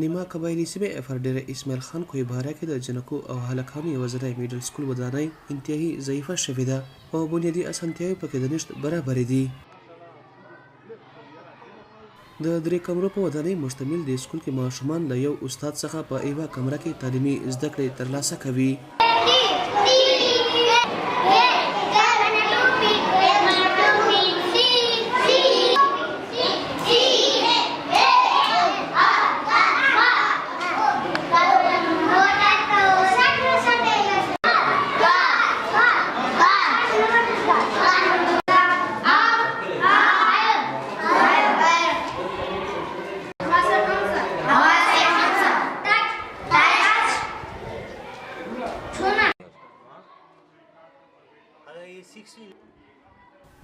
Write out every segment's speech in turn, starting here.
نیمه قبایلي سیمې افرډیر اسماعیل خان کوی بهاره کې د جنکو او هلکانو یوه ځای میډل سکول ودانۍ انتهایي ضعیفه شوې ده او بنیادي اسانتیاوې پکې د نشت برابرې دي. د 3 کمرو په ودانۍ مشتمل د سکول کې ماشومان له یو استاد څخه په یوه کمره کې تعلیمي زده کړې ترلاسه کوي.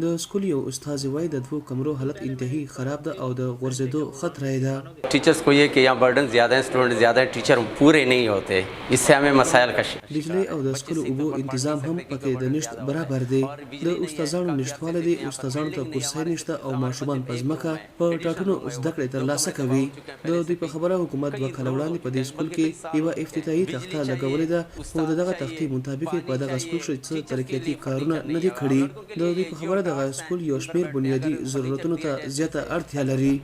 د سکول یو استاد وای د 2 کمرو حالت انتهایی خراب ده او د غورځېدو خطر ده. टीचर्स को ये कि यहाँ बर्डन ज़्यादा है, स्टूडेंट ज़्यादा है, टीचर पूरे नहीं होते, इससे हमें मसाइल का بجلی او د سکول اوبو تنظیم هم پکې د نشت برابر دی. د استادانو نشټواله دي، استادانو ته کورسای نشته او ماشومان په ځمکه په ټاټونو زده کړې ترلاسه کوي. د دوی په خبره حکومت 2 کال وړاندې په دې سکول کې یوه افتتاحي تخته لګولې ده او دغه تختې مطابق په دغه سکول کې څه ترقیاتي کارونه نه دي کړي. د دوی په خبره دغه سکول یو شمېر بنیادي ضرورتونو ته زیاته اړتیا لري.